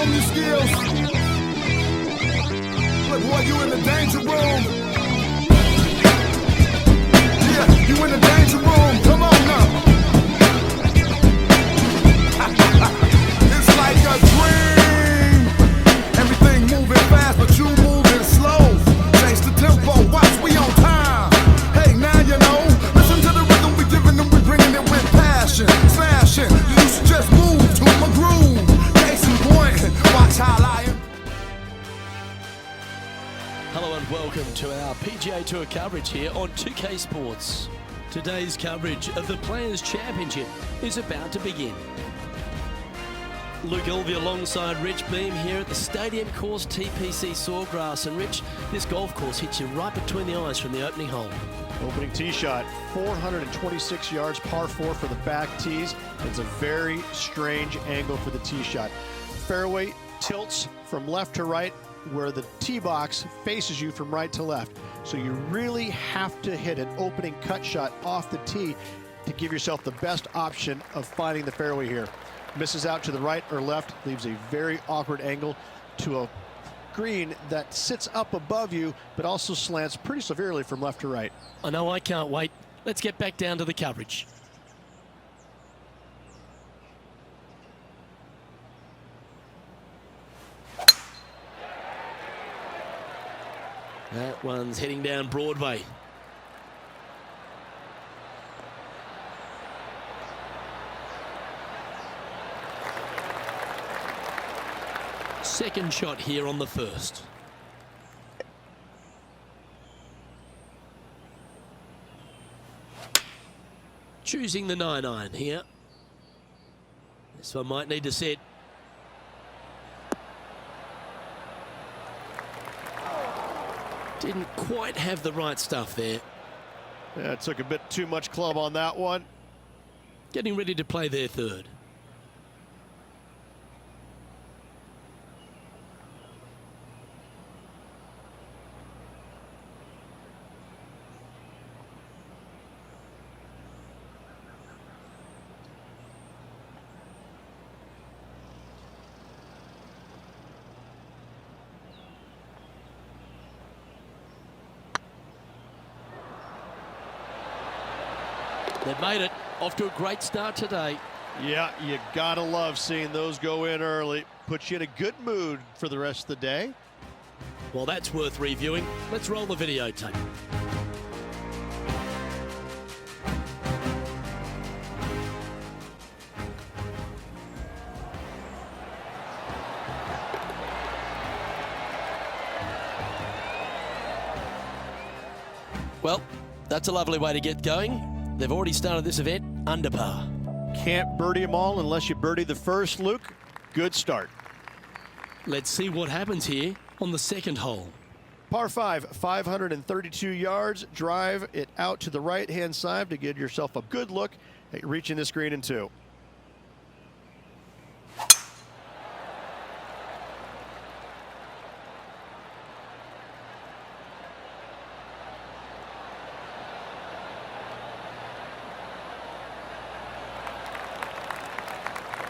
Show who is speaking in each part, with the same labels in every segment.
Speaker 1: on these skills. Look, boy, you in the danger room. Yeah, you in the danger room. Come on now. It's like a dream. Everything moving fast, but you moving slow. Change the tempo, watch, we on time. Hey, now you know. Listen to the rhythm we giving them, we bringing it with passion. Smashing, you should just move to my groove. Case in point, watch how I am.
Speaker 2: Hello and welcome to our PGA Tour coverage here on 2K Sports. Today's coverage of the Players' Championship is about to begin. Luke Elvey alongside Rich Beam here at the Stadium Course TPC Sawgrass. And Rich, this golf course hits you right between the eyes from the opening hole.
Speaker 3: Opening tee shot, 426 yards, par 4 for the back tees. It's a very strange angle for the tee shot. Fairway tilts from left to right, where the tee box faces you from right to left. So you really have to hit an opening cut shot off the tee to give yourself the best option of finding the fairway here. Misses out to the right or left, leaves a very awkward angle to a green that sits up above you, but also slants pretty severely from left to right.
Speaker 2: I know, I can't wait. Let's get back down to the coverage. That one's heading down Broadway. Second shot here on the first. Choosing the 9-iron here. This one might need to set. Didn't quite have the right stuff there.
Speaker 3: Yeah, it took a bit too much club on that one.
Speaker 2: Getting ready to play their third. They've made it. Off to a great start today.
Speaker 3: Yeah, you gotta love seeing those go in early. Puts you in a good mood for the rest of the day.
Speaker 2: Well, that's worth reviewing. Let's roll the videotape. Well, that's a lovely way to get going. They've already started this event under par.
Speaker 3: Can't birdie them all unless you birdie the first, Luke. Good start.
Speaker 2: Let's see what happens here on the second hole.
Speaker 3: Par 5, 532 yards. Drive it out to the right-hand side to give yourself a good look at reaching this green in 2.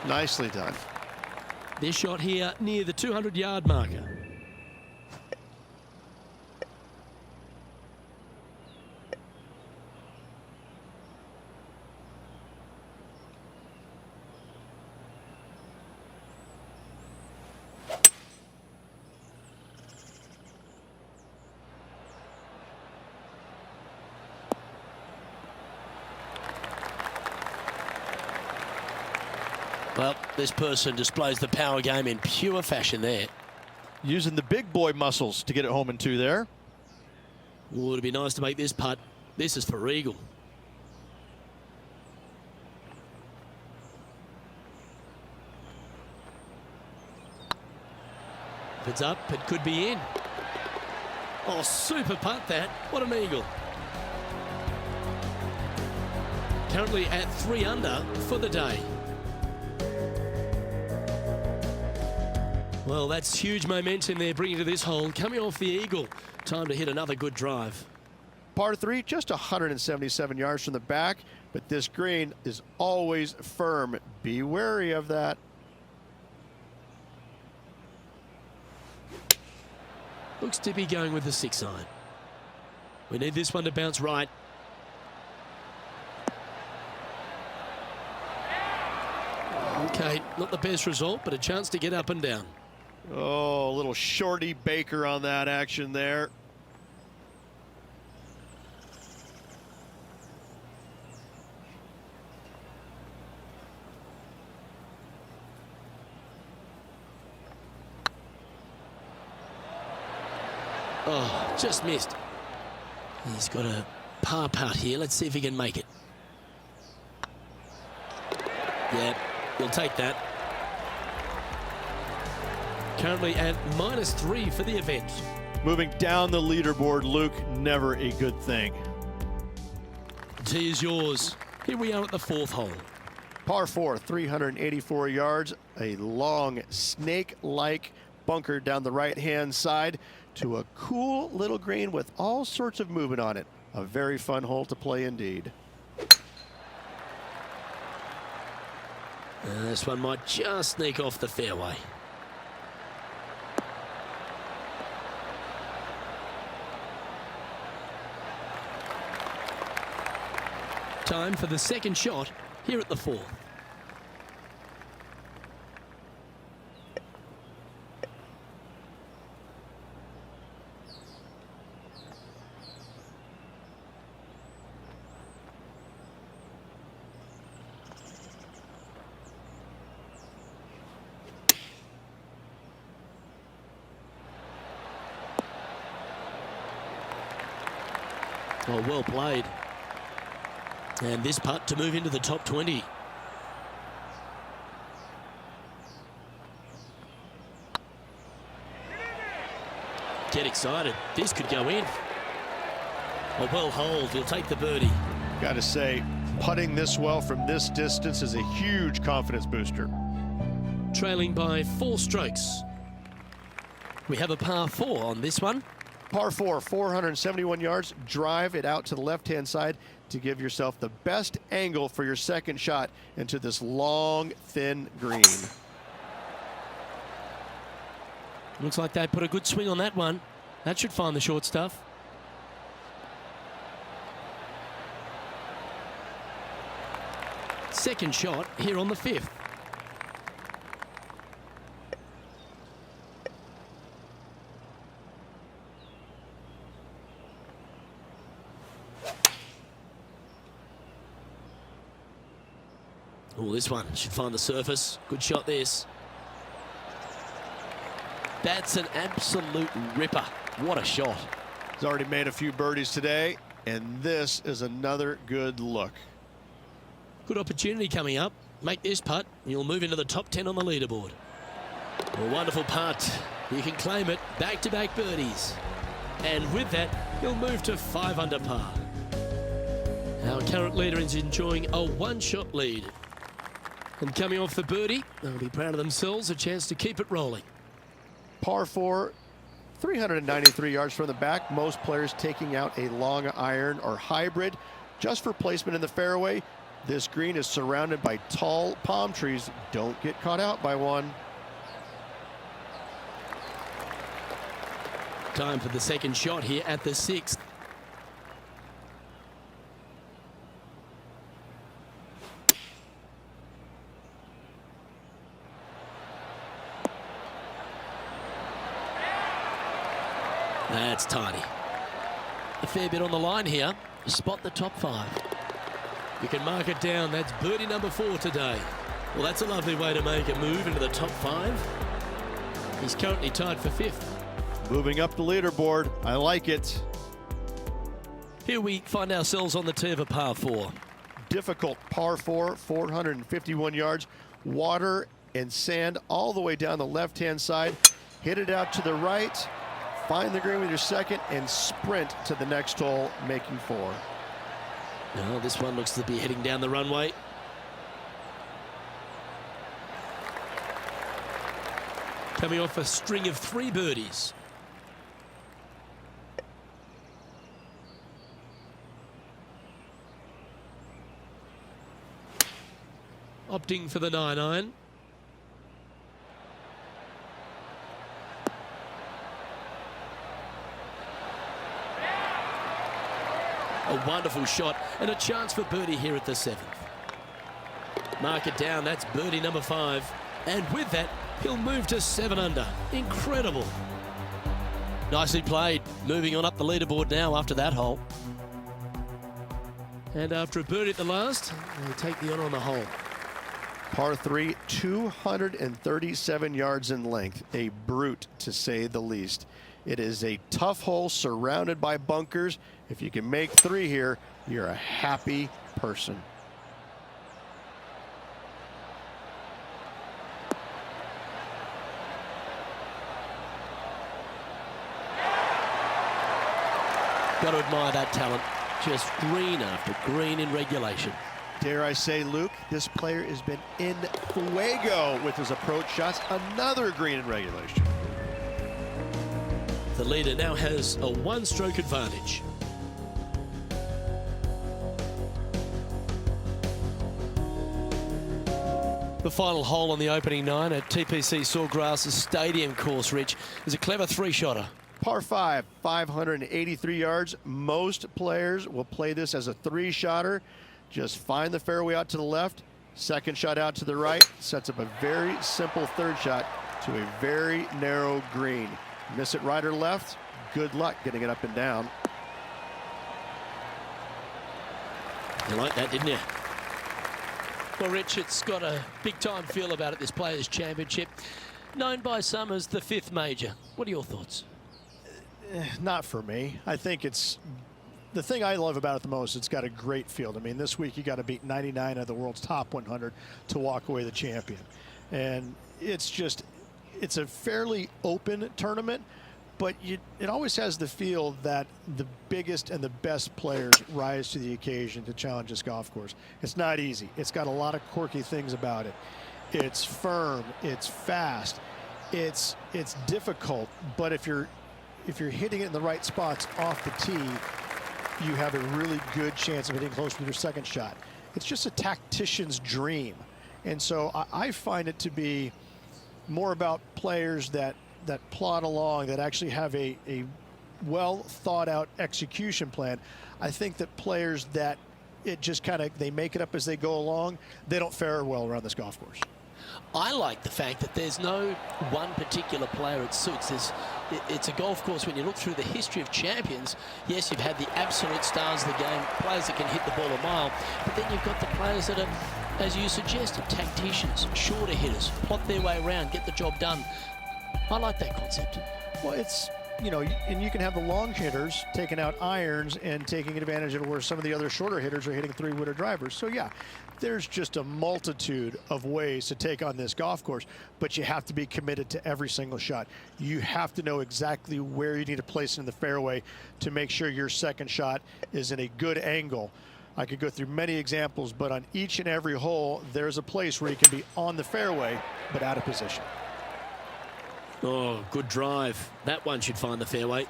Speaker 3: Nicely done.
Speaker 2: This shot here near the 200-yard marker. Well, this person displays the power game in pure fashion there.
Speaker 3: Using the big boy muscles to get it home in 2 there.
Speaker 2: Oh, it'd be nice to make this putt. This is for eagle. If it's up, it could be in. Oh, super putt that. What an eagle. Currently at 3 under for the day. Well, that's huge momentum they're bringing to this hole. Coming off the eagle. Time to hit another good drive.
Speaker 3: Par 3, just 177 yards from the back, but this green is always firm. Be wary of that.
Speaker 2: Looks to be going with the 6-iron. We need this one to bounce right. Okay, not the best result, but a chance to get up and down.
Speaker 3: Oh, a little shorty Baker on that action there.
Speaker 2: Oh, just missed. He's got a par putt here. Let's see if he can make it. Yeah, we'll take that. Currently at -3 for the event.
Speaker 3: Moving down the leaderboard, Luke, never a good thing.
Speaker 2: The tee is yours. Here we are at the 4th hole.
Speaker 3: Par 4, 384 yards, a long snake-like bunker down the right-hand side to a cool little green with all sorts of movement on it. A very fun hole to play indeed.
Speaker 2: This one might just sneak off the fairway. Time for the second shot here at the 4th. Oh, well played. And this putt to move into the top 20. Get excited. This could go in. A well hold. He'll take the birdie.
Speaker 3: Got to say, putting this well from this distance is a huge confidence booster.
Speaker 2: Trailing by 4 strokes. We have a par 4 on this one.
Speaker 3: Par 4, 471 yards. Drive it out to the left-hand side to give yourself the best angle for your second shot into this long, thin green.
Speaker 2: Looks like they put a good swing on that one. That should find the short stuff. Second shot here on the 5th. Oh, this one should find the surface. Good shot, this. That's an absolute ripper. What a shot.
Speaker 3: He's already made a few birdies today, and this is another good look.
Speaker 2: Good opportunity coming up. Make this putt, and you'll move into the top 10 on the leaderboard. A wonderful putt. You can claim it. Back-to-back birdies. And with that, you'll move to 5 under par. Our current leader is enjoying a 1-shot lead. And coming off the birdie, they'll be proud of themselves, a chance to keep it rolling.
Speaker 3: Par 4, 393 yards from the back. Most players taking out a long iron or hybrid just for placement in the fairway. This green is surrounded by tall palm trees. Don't get caught out by one.
Speaker 2: Time for the second shot here at the 6th. That's tidy. A fair bit on the line here. Spot the top 5. You can mark it down. That's birdie number 4 today. Well, that's a lovely way to make a move into the top 5. He's currently tied for 5th.
Speaker 3: Moving up the leaderboard. I like it.
Speaker 2: Here we find ourselves on the tee of a par 4.
Speaker 3: Difficult par 4, 451 yards. Water and sand all the way down the left-hand side. Hit it out to the right. Find the green with your second and sprint to the next hole, making 4.
Speaker 2: Now this one looks to be heading down the runway. Coming off a string of 3 birdies. Opting for the 9-iron. wonderful shot and a chance for birdie here at the 7th. Mark it down. That's birdie number 5. And with that, he'll move to 7 under. Incredible. Nicely played. Moving on up the leaderboard now after that hole. And after a birdie at the last, he'll take the honour on the hole.
Speaker 3: Par 3, 237 yards in length. A brute, to say the least. It is a tough hole surrounded by bunkers. If you can make 3 here, you're a happy person.
Speaker 2: Got to admire that talent. Just green after green in regulation.
Speaker 3: Dare I say, Luke, this player has been in fuego with his approach shots. Another green in regulation.
Speaker 2: The leader now has a 1-stroke advantage. The final hole on the opening 9 at TPC Sawgrass's Stadium course, Rich, is a clever 3-shotter.
Speaker 3: Par 5, 583 yards. Most players will play this as a 3-shotter. Just find the fairway out to the left, second shot out to the right, sets up a very simple 3rd shot to a very narrow green. Miss it right or left, good luck getting it up and down.
Speaker 2: You like that, didn't you? Well, Rich, it's got a big-time feel about it, this Players' Championship. Known by some as the 5th major. What are your thoughts?
Speaker 3: Not for me. I think it's the thing I love about it the most. It's got a great field. I mean, this week you got to beat 99 of the world's top 100 to walk away the champion. And it's a fairly open tournament, but it always has the feel that the biggest and the best players rise to the occasion to challenge this golf course. It's not easy. It's got a lot of quirky things about it. It's firm. It's fast. It's difficult. But if you're hitting it in the right spots off the tee, you have a really good chance of hitting close to your 2nd shot. It's just a tactician's dream. And so I find it to be more about players that plod along, that actually have a well thought out execution plan. I think that players that it just kind of, they make it up as they go along, they don't fare well around this golf course.
Speaker 2: I like the fact that there's no one particular player it suits. It's a golf course, when you look through the history of champions, yes, you've had the absolute stars of the game, players that can hit the ball a mile, but then you've got the players that are, as you suggested, tacticians, shorter hitters, plot their way around, get the job done. I like that concept.
Speaker 3: Well, it's, you know, and you can have the long hitters taking out irons and taking advantage of where some of the other shorter hitters are hitting 3-wooder drivers. So yeah, there's just a multitude of ways to take on this golf course, but you have to be committed to every single shot. You have to know exactly where you need to place it in the fairway to make sure your 2nd shot is in a good angle. I could go through many examples, but on each and every hole, there's a place where you can be on the fairway, but out of position.
Speaker 2: Oh, good drive. That one should find the fairway.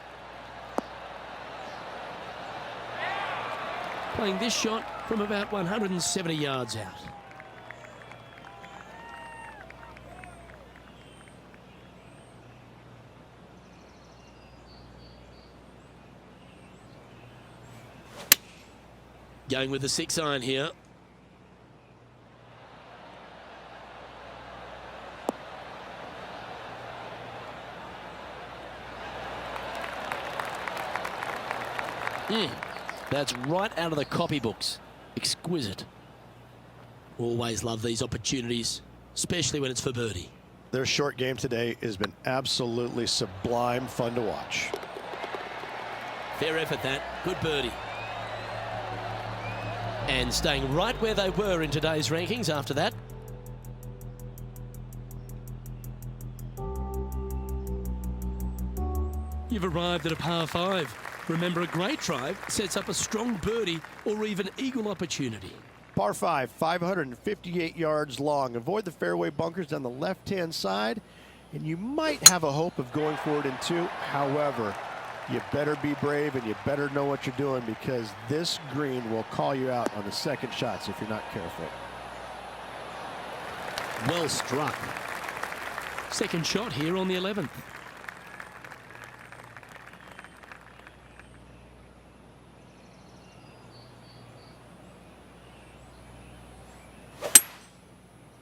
Speaker 2: Playing this shot from about 170 yards out. Going with the 6-iron here. That's right out of the copybooks. Exquisite. Always love these opportunities, especially when it's for birdie.
Speaker 3: Their short game today has been absolutely sublime fun to watch.
Speaker 2: Fair effort, that. Good birdie. And staying right where they were in today's rankings after that. You've arrived at a par 5. Remember, a great drive sets up a strong birdie or even eagle opportunity.
Speaker 3: Par 5, 558 yards long. Avoid the fairway bunkers down the left-hand side, and you might have a hope of going for it in 2. However, you better be brave and you better know what you're doing, because this green will call you out on the 2nd shots if you're not careful.
Speaker 2: Well struck. 2nd shot here on the 11th.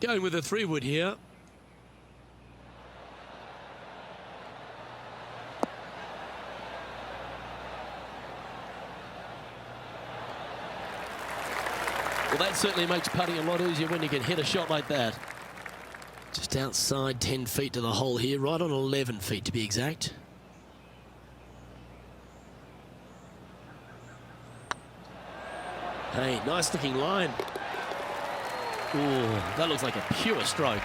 Speaker 2: Going with a 3-wood here. Well, that certainly makes putting a lot easier when you can hit a shot like that. Just outside 10 feet to the hole here, right on 11 feet to be exact. Hey, nice looking line. Ooh, that looks like a pure stroke.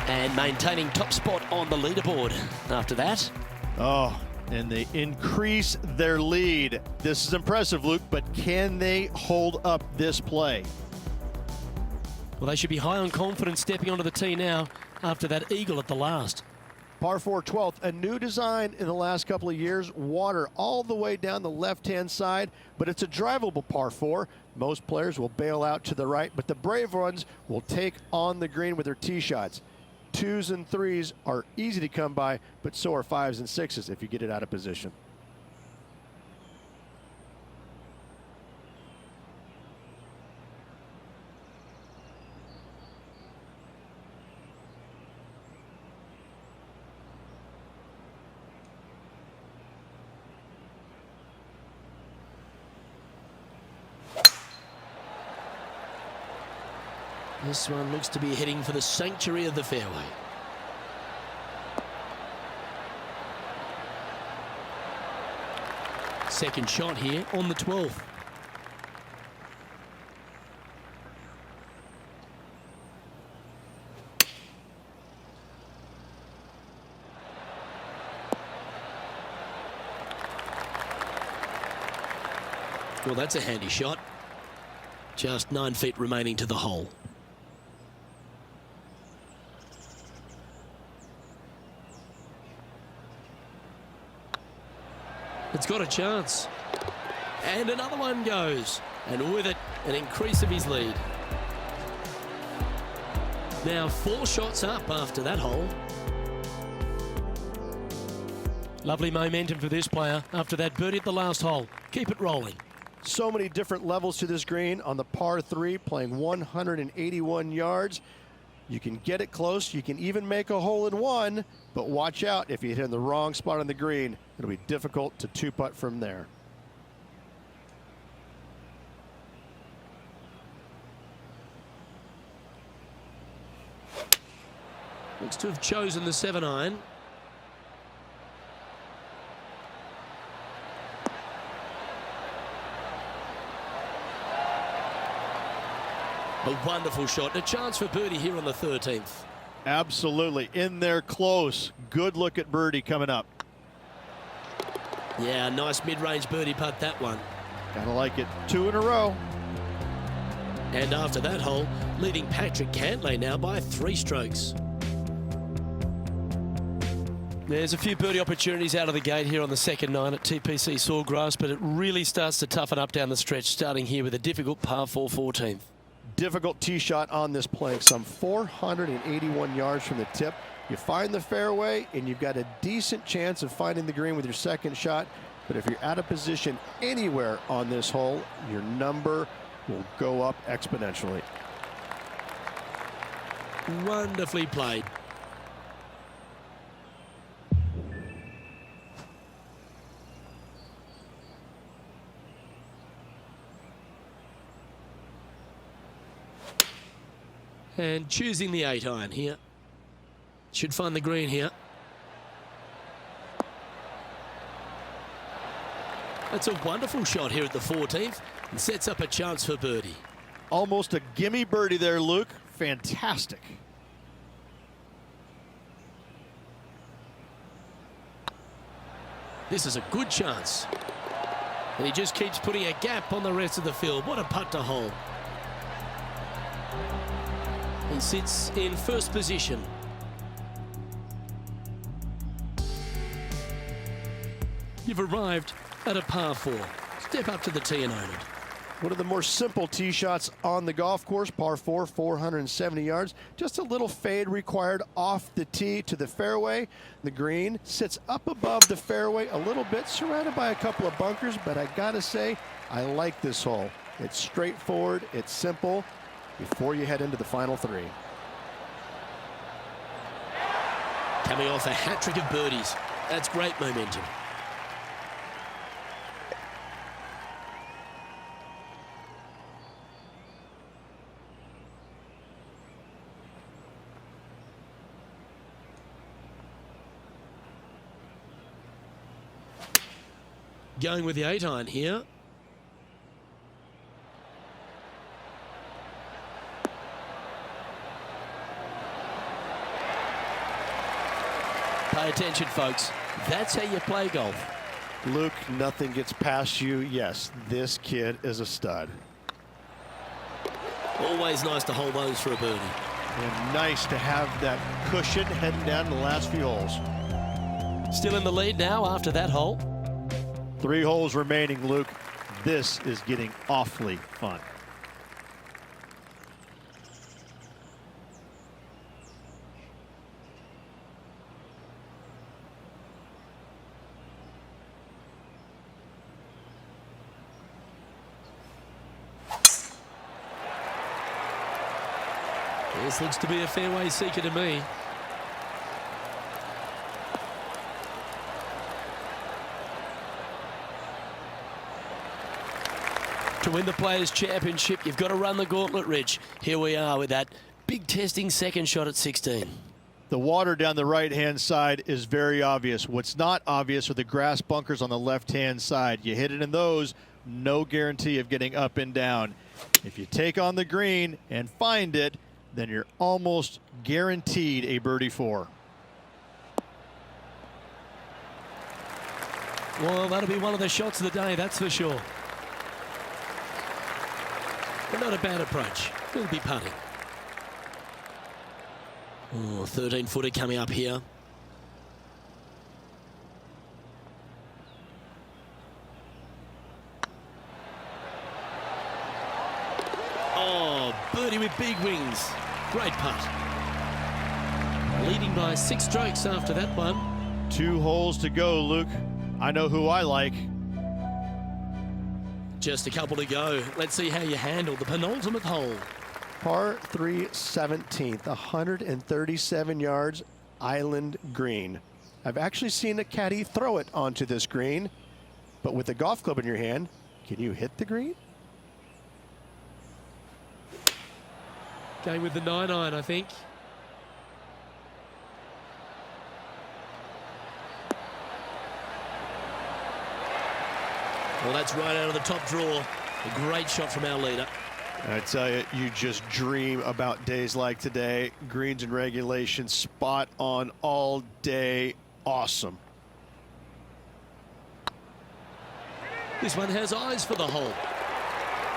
Speaker 2: And maintaining top spot on the leaderboard after that.
Speaker 3: Oh, and they increase their lead. This is impressive, Luke, but can they hold up this play?
Speaker 2: Well, they should be high on confidence stepping onto the tee now after that eagle at the last.
Speaker 3: Par 4 12th, a new design in the last couple of years. Water all the way down the left-hand side, but it's a drivable par 4. Most players will bail out to the right, but the brave ones will take on the green with their tee shots. 2s and 3s are easy to come by, but so are 5s and 6s if you get it out of position.
Speaker 2: This one looks to be heading for the sanctuary of the fairway. Second shot here on the 12th. Well, that's a handy shot. Just 9 feet remaining to the hole. It's got a chance. And another one goes. And with it, an increase of his lead. Now 4 shots up after that hole. Lovely momentum for this player after that birdie at the last hole. Keep it rolling.
Speaker 3: So many different levels to this green on the par 3, playing 181 yards. You can get it close. You can even make a hole in one, but watch out if you hit in the wrong spot on the green. It'll be difficult to 2-putt from there.
Speaker 2: Looks to have chosen the 7-iron. A wonderful shot, and a chance for birdie here on the 13th.
Speaker 3: Absolutely, in there close. Good look at birdie coming up.
Speaker 2: Yeah, nice mid-range birdie putt, that one.
Speaker 3: Gotta like it. 2 in a row.
Speaker 2: And after that hole, leading Patrick Cantlay now by 3 strokes. There's a few birdie opportunities out of the gate here on the second 9 at TPC Sawgrass, but it really starts to toughen up down the stretch, starting here with a difficult par 4 14th.
Speaker 3: Difficult tee shot on this plank, some 481 yards from the tip. You find the fairway, and you've got a decent chance of finding the green with your second shot. But if you're out of position anywhere on this hole, your number will go up exponentially.
Speaker 2: Wonderfully played. And choosing the 8-iron here. Should find the green here. That's a wonderful shot here at the 14th and sets up a chance for birdie.
Speaker 3: Almost a gimme birdie there, Luke. Fantastic.
Speaker 2: This is a good chance. And he just keeps putting a gap on the rest of the field. What a putt to hole. He sits in first position. You've arrived at a par 4. Step up to the tee and own it.
Speaker 3: One of the more simple tee shots on the golf course, par 4, 470 yards. Just a little fade required off the tee to the fairway. The green sits up above the fairway a little bit, surrounded by a couple of bunkers, but I gotta say, I like this hole. It's straightforward, it's simple, before you head into the final 3.
Speaker 2: Coming off a hat-trick of birdies. That's great momentum. Going with the 8-iron here. Pay attention, folks. That's how you play golf.
Speaker 3: Luke, nothing gets past you. Yes, this kid is a stud.
Speaker 2: Always nice to hold those for a birdie.
Speaker 3: And nice to have that cushion heading down the last few holes.
Speaker 2: Still in the lead now after that hole.
Speaker 3: 3 holes remaining, Luke. This is getting awfully fun.
Speaker 2: This looks to be a fairway seeker to me. To win the Players' Championship, you've got to run the gauntlet, Rich. Here we are with that big testing second shot at 16.
Speaker 3: The water down the right-hand side is very obvious. What's not obvious are the grass bunkers on the left-hand side. You hit it in those, no guarantee of getting up and down. If you take on the green and find it, then you're almost guaranteed a birdie 4.
Speaker 2: Well, that'll be one of the shots of the day, that's for sure. But not a bad approach. He'll be putting. Oh, 13-footer coming up here. Oh, birdie with big wings. Great putt. Leading by 6 strokes after that one.
Speaker 3: 2 holes to go, Luke. I know who I like.
Speaker 2: Just a couple to go. Let's see how you handle the penultimate hole.
Speaker 3: Par 3 17th, 137 yards, island green. I've actually seen a caddy throw it onto this green, but with a golf club in your hand, can you hit the green?
Speaker 2: Going with the 9-iron, I think. Well, that's right out of the top draw. A great shot from our leader.
Speaker 3: I tell you, you just dream about days like today. Greens and regulation, spot on all day. Awesome.
Speaker 2: This one has eyes for the hole.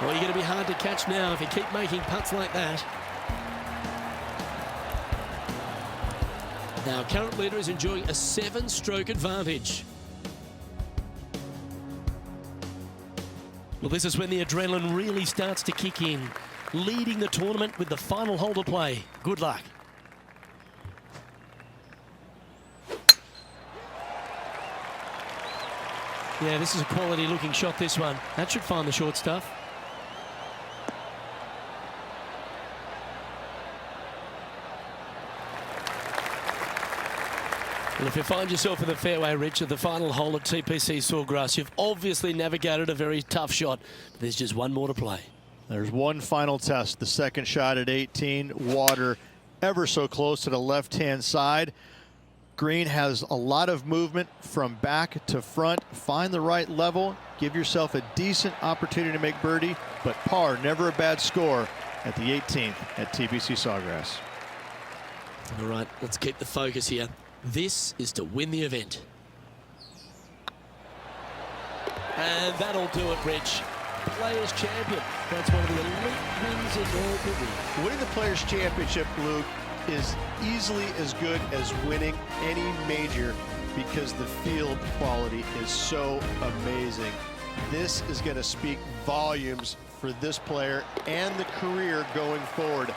Speaker 2: Well, you're going to be hard to catch now if you keep making putts like that. Now, current leader is enjoying a 7-stroke advantage. Well, this is when the adrenaline really starts to kick in. Leading the tournament with the final hole to play. Good luck. Yeah, this is a quality looking shot, this one. That should find the short stuff. Well, if you find yourself in the fairway, Rich, at the final hole at TPC Sawgrass, you've obviously navigated a very tough shot. There's just one more to play.
Speaker 3: There's one final test. The second shot at 18. Water ever so close to the left-hand side. Green has a lot of movement from back to front. Find the right level. Give yourself a decent opportunity to make birdie, but par, never a bad score at the 18th at TPC Sawgrass.
Speaker 2: All right, let's keep the focus here. This is to win the event. And that'll do it, Rich. Players Champion. That's one of the elite wins in all the
Speaker 3: Winning the Players Championship, Luke, is easily as good as winning any major because the field quality is so amazing. This is going to speak volumes for this player and the career going forward.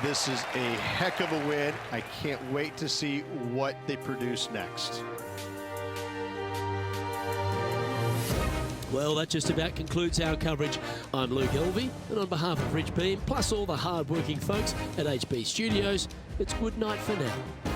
Speaker 3: This is a heck of a win. I can't wait to see what they produce next.
Speaker 2: Well, that just about concludes our coverage. I'm Luke Elvey, and on behalf of Rich Beam, plus all the hard-working folks at HB Studios, it's good night for now.